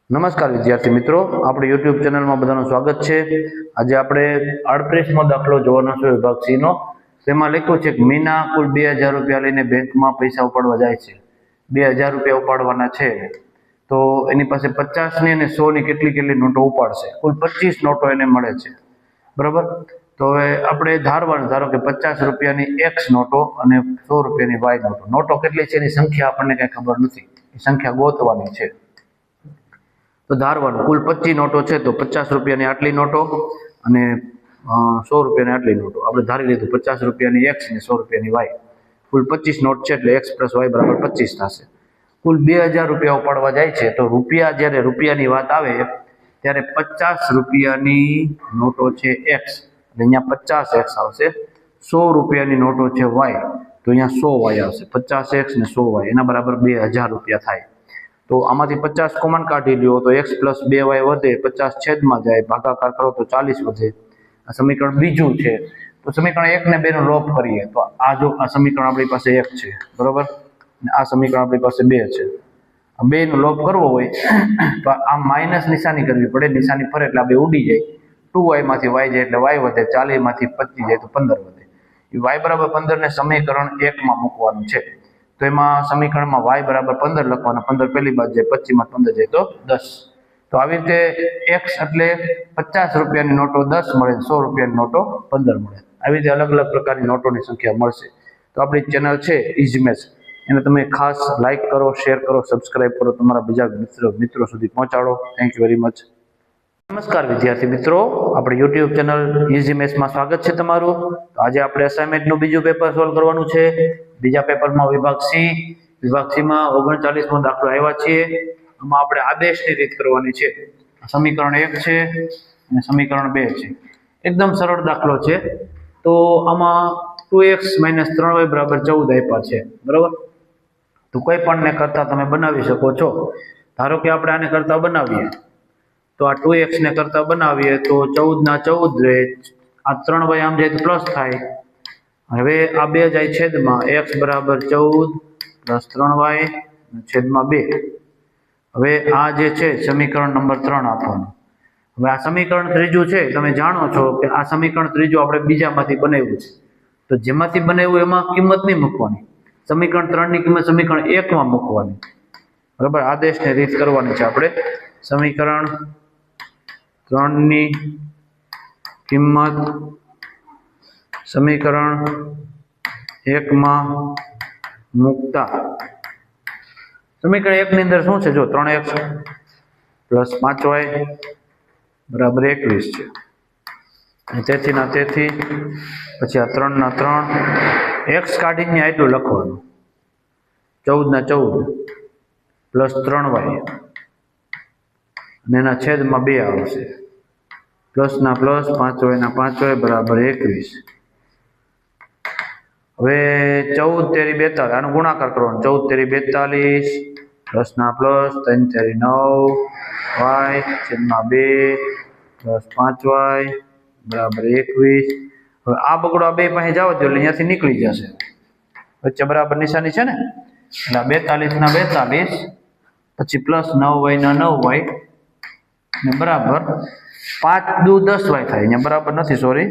નમસ્કાર વિદ્યાર્થી મિત્રો, આપણી યુટ્યુબ ચેનલમાં બધાનું સ્વાગત છે। આજે આપણે 38મો દાખલો જોવાનો છે વિભાગ સી નો। તેમાં લખ્યું છે કે મીના કુલ 2000 રૂપિયા લઈને બેંકમાં પૈસા ઉપાડવા જાય છે। 2000 રૂપિયા ઉપાડવાના છે તો એની પાસે 50 ની અને 100 ની કેટલી નોટો ઉપાડશે। કુલ 25 નોટો એને મળે છે, બરાબર। તો હવે આપણે ધારવાનું, ધારો કે 50 રૂપિયાની એક્સ નોટો અને 100 રૂપિયાની વાય નોટો। નોટો કેટલી છે એની સંખ્યા આપણને કઈ ખબર નથી, એ સંખ્યા ગોતવાની છે। તો ધારવાનું કુલ 25 નોટો છે તો 50 રૂપિયાની આટલી નોટો અને 100 રૂપિયાની આટલી નોટો આપણે ધારી લીધું। 50 રૂપિયાની એક્સ અને 100 રૂપિયાની વાય, કુલ 25 નોટ છે એટલે એક્સ પ્લસ વાય બરાબર 25 થશે। કુલ 2000 રૂપિયા ઉપાડવા જાય છે તો રૂપિયા, જ્યારે રૂપિયાની વાત આવે ત્યારે 50 રૂપિયાની નોટો છે એક્સ એટલે અહીંયા 50 એક્સ આવશે। 100 રૂપિયાની નોટો છે વાય તો અહીંયા 100 વાય આવશે। 50 એક્સ ને 100 વાય એના બરાબર 2000 રૂપિયા થાય। તો આમાંથી 50 કોમન કાઢી લ્યો તો x પ્લસ 2y વધે, 50 છેદમાં જાય, ભાગાકાર કરો તો 40 વધે। આ સમીકરણ બીજું છે। તો સમીકરણ 1 ને 2 નો લોપ કરીએ તો આ સમીકરણ આપણી પાસે 1 છે, બરોબર, અને આ સમીકરણ આપણી પાસે 2 છે। આ 2 નો લોપ કરવો હોય તો આ માઈનસ નિશાની કરવી પડે, નિશાની ફરે એટલે આ 2 ઉડી જાય। 2y માંથી y જાય એટલે y વધે, 40 માંથી 25 જાય તો 15 વધે। y બરાબર 15 ને સમીકરણ 1 માં મૂકવાનું છે। તો એમાં સમીકરણમાં y બરાબર 15 લખવાના, 15 પહેલી બાજુ જાય, 25 માં 15 જાય તો 10। તો આવી રીતે x એટલે 50 રૂપિયાની નોટો 10 મળે, 100 રૂપિયાની નોટો 15 મળે। આવી રીતે અલગ અલગ પ્રકારની નોટોની સંખ્યા મળશે। તો આપણી ચેનલ છે ઇઝી મેથ્સ, એને તમે ખાસ લાઈક કરો, શેર કરો, સબસ્ક્રાઇબ કરો, તમારા બીજા મિત્રો સુધી પહોંચાડો। Thank you very much. નમસ્કાર વિદ્યાર્થી મિત્રો, આપણી યુટ્યુબ ચેનલ ઇઝી મેથ્સમાં સ્વાગત છે તમારું। તો આજે આપણે અસાઇનમેન્ટનું બીજું પેપર સોલ્વ કરવાનું છે। બીજા પેપરમાં વિભાગ સી માં 39મો દાખલો આવ્યા છીએ। આમાં આપણે આદેશની રીત કરવાની છે। સમીકરણ 1 છે અને સમીકરણ 2 છે, એકદમ સરળ દાખલો છે। તો આમાં 2x - 3y બરાબર 14 આપ્યા છે, બરાબર। તો કોઈ પણ ને કરતા તમે બનાવી શકો છો। ધારો કે આપણે આને કરતા બનાવીએ તો આ 2x ને કરતા બનાવીએ તો 14 ના 14 રહે, આ 3y આમ જાય તો પ્લસ થાય। હવે આ 2 જાય છેદમાં, x બરાબર 14 પ્લસ 3y છેદમાં 2। હવે આ જે છે સમીકરણ નંબર 3 આપવાનું। હવે આ સમીકરણ ત્રીજું છે, તમે જાણો છો કે આ સમીકરણ ત્રીજું આપણે બીજામાંથી બનાવ્યું છે। તો જેમાંથી બનાવ્યું એમાં કિંમત નહીં મૂકવાની, સમીકરણ 3 ની કિંમત સમીકરણ 1 માં મૂકવાની, બરાબર। આદેશની રીત કરવાની છે આપણે। સમીકરણ 3 ની કિંમત સમીકરણ 1 માં મૂકતા સમીકરણ 1 ની અંદર શું છે, જો 3x પ્લસ 5y બરાબર 21 છે, અને તેથી ના તેથી, પછી આ 3 ના 3, x કાઢીને આટલું લખવાનું, 14 ના 14 પ્લસ 3y અને એના છેદમાં 2 આવશે, પ્લસ ના પ્લસ 5y ના 5y બરાબર 21। હવે 14 તેરી 42, આનો ગુણાકાર કરવાનો, 14 તેરી 42 પ્લસ ના પ્લસ 3 તેરી 9y છેદમાં 2 પ્લસ 5y બરાબર 21। હવે આ બગડો આ બે પાસે જાવ દો એટલે અહીંયાથી નીકળી જશે, વચ્ચે બરાબર નિશાની છે ને, એટલે 42 ના 42 પછી પ્લસ 9y ના 9y ને બરાબર 5 દુ 10y થાય, અહીંયા બરાબર નથી, સોરી।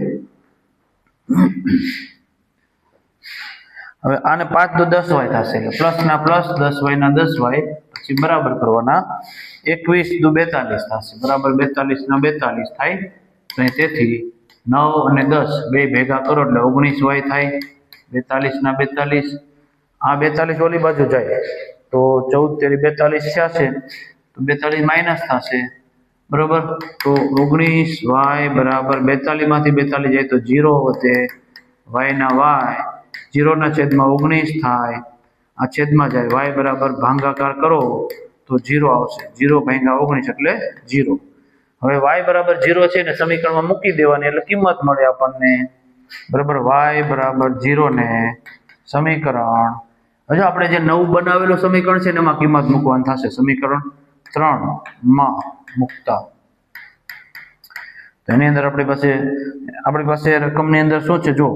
હવે આને 5 દુ 10y થશે એટલે પ્લસ ના પ્લસ 10y ના 10y પછી બરાબર કરવાના, 21 દુ 42 થશે, બરાબર 42 ના 42 થાય। તો તેથી 9 અને 10 બે ભેગા કરો એટલે 19y થાય, 42 ના 42, આ 42 ઓલી બાજુ જાય તો 14 તેરી 42 થશે, તો 42 માઇનસ થશે, બરાબર। તો 19y બરાબર 42 માંથી 42 જાય તો 0 વધે, y ના y 0 ના છેદમાં 19 થાય, આ છેદમાં જાય, y બરાબર ભાગાકાર કરો તો 0 આવશે, 0 ભાગ્યા 19 એટલે 0। હવે y બરાબર 0 છે ને સમીકરણમાં મૂકી દેવાની એટલે કિંમત મળે આપણને, બરાબર। y બરાબર 0 ને સમીકરણ, હજુ આપણે જે નવું બનાવેલું સમીકરણ છે ને એમાં કિંમત મૂકવાની થશે, સમીકરણ 3 માં મૂકતા। તો એની અંદર આપણી પાસે રકમની અંદર શું છે, જો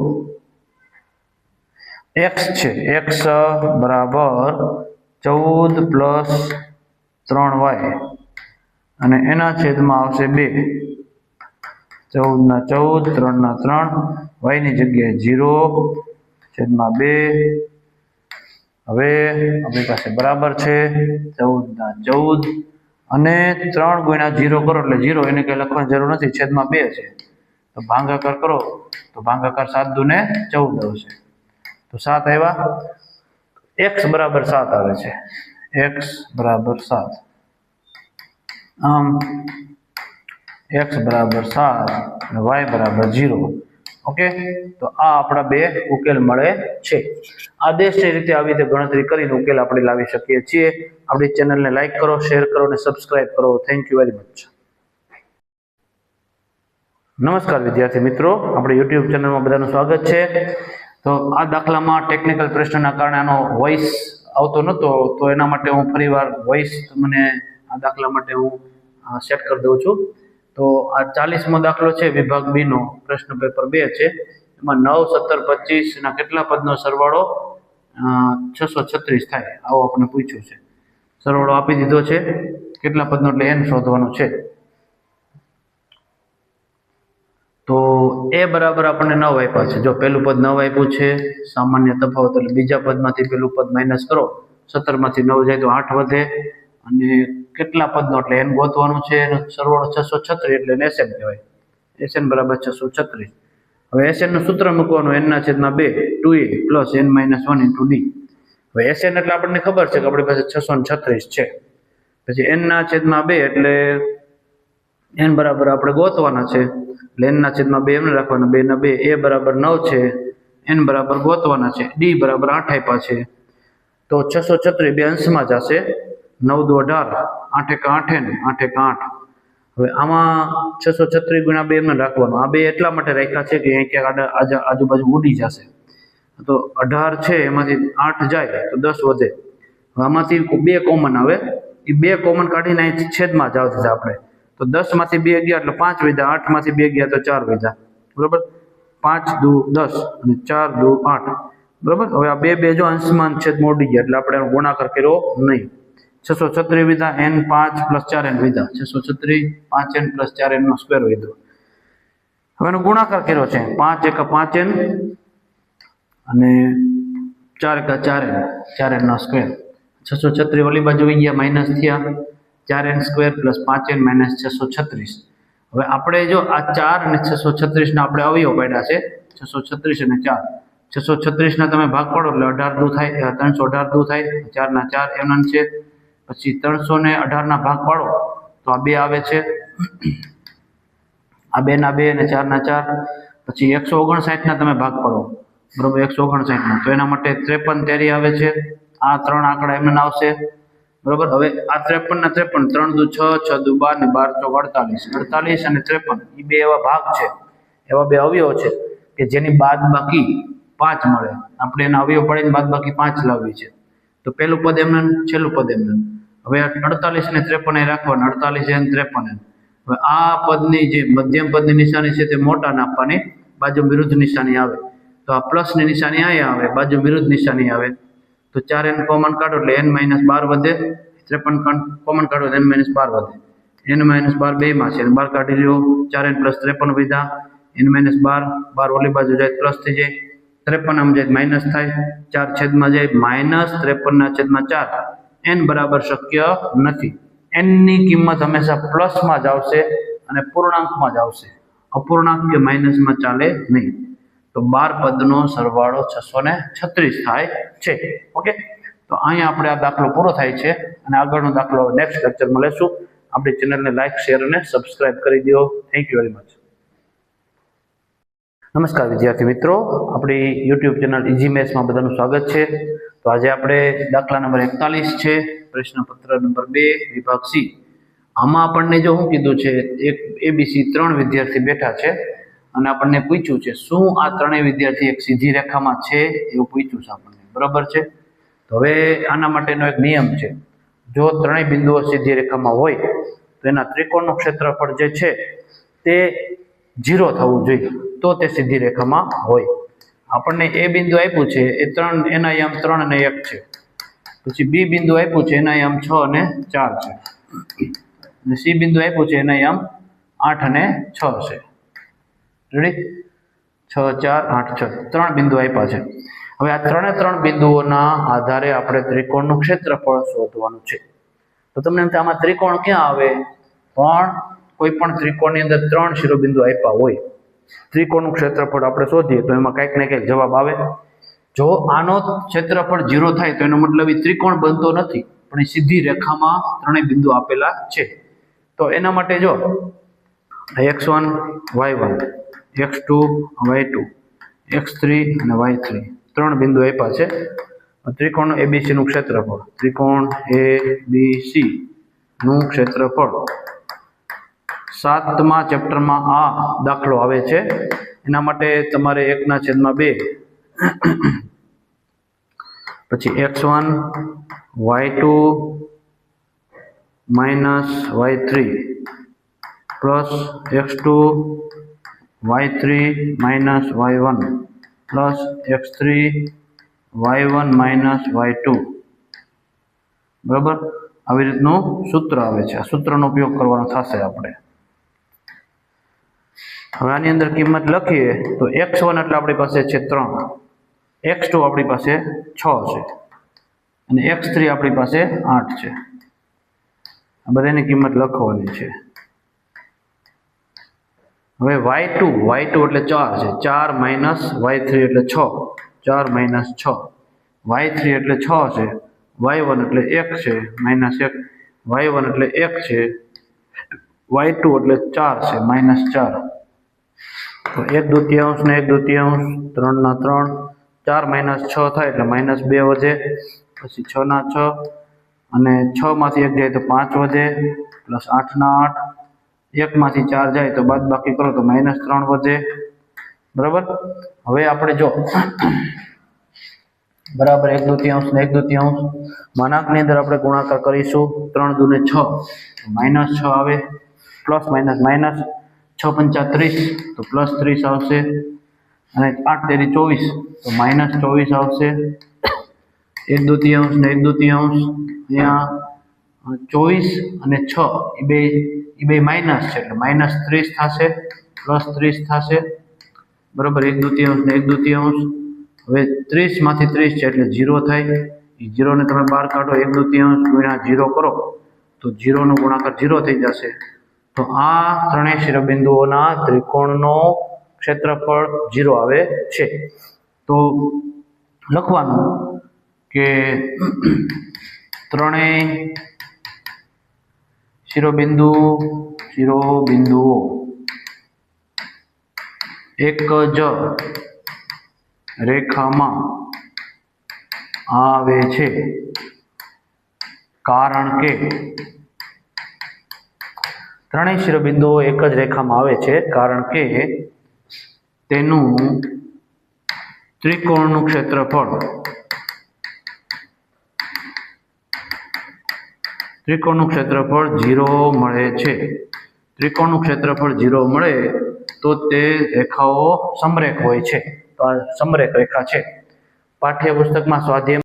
x છે, x બરાબર 14 પ્લસ 3y અને એના છેદમાં આવશે 2. 14 ના 14, 3 ના 3, y ની જગ્યાએ 0 છેદમાં 2. હવે આપણી પાસે બરાબર છે 14 ના 14 અને 3 ગુણ્યા 0 કરો એટલે 0, એને કઈ લખવાની જરૂર નથી, છેદમાં 2 છે. તો ભાગાકાર કરો તો ભાગાકાર 7 દુ ને 14 આવશે. તો 7 આવ્યા, x બરાબર 7 આવે છે, x બરાબર 7. આમ x બરાબર 7 અને y બરાબર 0. ઓકે, તો આ આપણા બે ઉકેલ મળે છે. આદેશની રીતે આવી રીતે ગણતરી કરીને ઉકેલ આપણે લાવી શકીએ છીએ. આપણી ચેનલને લાઈક કરો, શેર કરો અને સબસ્ક્રાઇબ કરો. Thank you very much. નમસ્કાર વિદ્યાર્થી મિત્રો, આપણે યુટ્યુબ ચેનલમાં બધાનું સ્વાગત છે. તો આ દાખલામાં ટેકનિકલ પ્રશ્નના કારણે આનો વોઇસ આવતો નહોતો, તો એના માટે હું ફરીવાર વોઇસ તમને આ દાખલા માટે હું સેટ કરી દઉં છું. તો આ 40મો દાખલો છે, વિભાગ બી નો, પ્રશ્ન પેપર 2 છે. એમાં 9, 17, 25 ના કેટલા પદનો સરવાળો 636 થાય, આવો આપણે પૂછ્યું છે. સરવાળો આપી દીધો છે, કેટલા પદનો એટલે n શોધવાનું છે. તો એ બરાબર આપણને 9 આપ્યા છે. જો પહેલું પદ 9 આપ્યું છે, સામાન્ય તફાવત એટલે બીજા પદમાંથી પહેલું પદ માઇનસ કરો, 17 માંથી 9 જાય તો 8 વધે. અને કેટલા પદનો એટલે n ગોતવાનું છે, સરવાળો 636 એટલે એને SN કહેવાય. SN બરાબર 636. હવે SN નું સૂત્ર મૂકવાનું, n ના છેદમાં 2 2a plus n minus 1 into d. હવે SN એટલે આપણને ખબર છે કે આપણી પાસે 636 છે. પછી n ના છેદમાં 2 એટલે n બરાબર આપણે ગોતવાના છે, એટલે n ના છેદમાં 2 એમને રાખવાના, 2 ના 2, a બરાબર 9 છે, n બરાબર ગોતવાના છે, d બરાબર 8 આપ્યા છે. તો 636 બે અંશમાં જશે, 9 દુ 18, 8 એકા 8 ને 8 એકા 8. હવે આમાં 636 ગુણ્યા 2 એમને રાખવાનું. આ બે એટલા માટે રાખ્યા છે કે અહીં ક્યાંક આજુબાજુ ઉડી જશે. તો 18 છે, એમાંથી 8 જાય તો 10 વધે. હવે આમાંથી 2 કોમન આવે, એ 2 કોમન કાઢીને અહીં છેદમાં જ આવશે આપણે. તો 10 માંથી 2 ગયા એટલે 5 વધ્યા, 8 માંથી 2 ગયા તો 4 વધ્યા. બરોબર, 5 દુ 10 અને 4 દુ 8. બરોબર, હવે આ બે જો અંશમાં છેદમાં ઉડી ગયા એટલે આપણે ગુણાકાર કર્યો નહીં. 636 વિધા, n 5 પ્લસ 4n વિધા, 636 5n પ્લસ 4n નો સ્ક્વેર વિધો. હવે એનો ગુણાકાર કર્યો છે, 5 એકા 5n અને 4 એકા 4n, 4n નો સ્ક્વેર. 636 ઓલી બાજુ આવી ગયા, માઇનસ થયા, 4n square plus 5n minus 636. હવે આપણે જો આ 4 અને 636 ના આપણે અવયવ પાડ્યા છે, 636 અને 4. 636 ના તમે ભાગ પાડો એટલે 18 દુ થાય, 318 દુ થાય, 4 ના 4 એમન છે. પછી 318 ના ભાગ પાડો તો આ 2 આવે છે, આ 2 ના 2 અને 4 ના 4. પછી 159 ના તમે ભાગ પાડો, બરોબર, 159 ના, તો એના માટે 53 તેરી આવે છે. આ 3 આંકડા એમને આવશે, બરોબર. હવે આ 53 ના 53, 3 દુ 6, 6 દુ 12 ને 12 ચોક 48, 48 અને 53 એ બે એવા ભાગ છે, એવા બે અવયવ છે કે જેની બાદબાકી 5 મળે. આપણે એના અવયવ પાડીને બાદબાકી 5 લાવવી છે. તો પહેલું પદ એમને, છેલ્લું પદ એમને. હવે 48 ને 53 એ રાખવાના, 48 n 53 n. હવે આ પદની જે મધ્યમ પદની નિશાની છે તે મોટા નાખવાની, બાજુ વિરુદ્ધ નિશાની આવે. તો આ પ્લસ ની નિશાની અહીંયા આવે, બાજુ વિરુદ્ધ નિશાની આવે. તો 4n કોમન કાઢો એટલે n - 12 વધે, 53 કોમન કાઢો એટલે n - 12 વધે. n - 12 બે માં છે, 12 કાઢી લ્યો, 4n + 53 વિધા, n - 12, 12 ઓલી બાજુ જાય પ્લસ થઈ જાય, 53 આમ જાય માઇનસ થાય, 4 છેદમાં જાય, -53 ના છેદમાં 4. n બરાબર શક્ય નથી. n ની કિંમત હંમેશા પ્લસમાં જ આવશે અને પૂર્ણાંકમાં જ આવશે, અપૂર્ણાંક કે માઇનસમાં ચાલે નહીં. તો 12 પદનો સરવાળો 636 થાય છે. ઓકે, તો અહીંયા આપણે આ દાખલો પૂરો થાય છે અને આગળનો દાખલો નેક્સ્ટ લેક્ચરમાં લેશું. આપણી ચેનલને લાઈક, શેર અને સબસ્ક્રાઇબ કરી દો. Thank you very much. નમસ્કાર વિદ્યાર્થી મિત્રો, આપણી યુટ્યુબ ચેનલ ઇઝી મેથ્સમાં બધાનું સ્વાગત છે. તો આજે આપણે દાખલા નંબર 41 છે, પ્રશ્નપત્ર નંબર 2, વિભાગ સી. આમાં આપણને જો શું કીધું છે, એક ABC 3 વિદ્યાર્થી બેઠા છે અને આપણને પૂછ્યું છે શું આ ત્રણેય વિદ્યાર્થી એક સીધી રેખામાં છે, એવું પૂછ્યું છે આપણને, બરાબર છે. તો હવે આના માટેનો એક નિયમ છે, જો ત્રણેય બિંદુઓ સીધી રેખામાં હોય તો એના ત્રિકોણનું ક્ષેત્રફળ જે છે તે 0 થવું જોઈએ, તો તે સીધી રેખામાં હોય. આપણને એ બિંદુ આપ્યું છે એ 3, એના યામ 3 અને 1 છે. પછી બી બિંદુ આપ્યું છે, એના યામ 6 અને 4 છે. અને સી બિંદુ આપ્યું છે એના આમ 8 અને 6 છે. રેડી? 6 4 8 6 ત્રણ બિંદુ આપ્યા છે. હવે આ ત્રણ બિંદુઓના આધારે આપણે ત્રિકોણનું ક્ષેત્રફળ શોધવાનું છે. તો તમને એમ થાય આમાં ત્રિકોણ ક્યાં આવે? પણ કોઈ પણ ત્રિકોણની અંદર ત્રણ શિરોબિંદુ આપ્યા હોય, ત્રિકોણનું ક્ષેત્રફળ આપણે શોધીએ તો એમાં કંઈક ને કંઈક જવાબ આવે. જો આનો ક્ષેત્રફળ 0 થાય તો એનો મતલબ એ ત્રિકોણ બનતો નથી, પણ એ સીધી રેખામાં ત્રણેય બિંદુ આપેલા છે. તો એના માટે જો x1 y1 x2 y2 x3 અને y3 ત્રણ બિંદુ આપ્યા છે. ત્રિકોણ ABC નું ક્ષેત્રફળ, ત્રિકોણ ABC નું ક્ષેત્રફળ 7મા ચેપ્ટરમાં આ દાખલો આવે છે. એના માટે તમારે 1/2 પછી x1 y2 minus y3 plus x2 y3 minus y1 plus x3 y1 minus y2. બરાબર? આવી રીતનું સૂત્ર આવે છે. આ સૂત્રનો ઉપયોગ કરવાનો થશે આપણે. હવે આની અંદર કિંમત લખીએ તો x1 એટલે આપણી પાસે છે 3, x2 આપણી પાસે 6 છે અને x3 આપણી પાસે 8 છે. આ બધાની કિંમત લખવાની છે. હવે y2 એટલે 4 છે, 4 minus y3 એટલે 6, 4 minus 6, y3 એટલે 6 છે, y1 એટલે 1 છે, minus 1, y1 એટલે 1 છે, y2 એટલે 4 છે, minus 4. તો 1/2 ને 1/2, 3/3, 4 minus 6 થાય એટલે -2 વધે, પછી 6/6 અને 6 માંથી 1 જાય તો 5 વધે, પ્લસ 8/8, 1 માંથી 4 જાય તો બાદ બાકી કરો તો -3 વધે. બરાબર? હવે આપણે જો બરાબર 1/2 ને 1/2 માનાંકની અંદર આપણે ગુણાકાર કરીશું. 3 દૂને 6 -6 આવે, પ્લસ માઇનસ માઇનસ 6 પંચા 30 તો પ્લસ 30 આવશે, અને 8 તેરી 24 તો -24 આવશે. 1/2 ને 1/2 અહીંયા 24 અને 6 એ બે માઇનસ છે એટલે -30 થશે, પ્લસ 30 થશે. બરાબર? 1/2 ને 1/2. હવે 30 માંથી 30 છે એટલે 0 થાય. એ 0 ને તમે બહાર કાઢો, 1/2 ગુણ્યા 0 કરો તો 0 નો ગુણાકાર 0 થઈ જશે. તો આ ત્રણેય શિરોબિંદુઓના ત્રિકોણનો ક્ષેત્રફળ 0 આવે છે. તો લખવાનું કે ત્રણેય શિરોબિંદુઓ એક જ રેખામાં આવે છે, કારણ કે ત્રણેય શિરોબિંદુઓ એક જ રેખામાં આવે છે કારણ કે તેનું ત્રિકોણનું ક્ષેત્રફળ 0 મળે છે. ત્રિકોણનું ક્ષેત્રફળ 0 મળે તો તે રેખાઓ સમરેખ હોય છે. તો આ સમરેખ રેખા છે. પાઠ્યપુસ્તકમાં સ્વાધ્યાય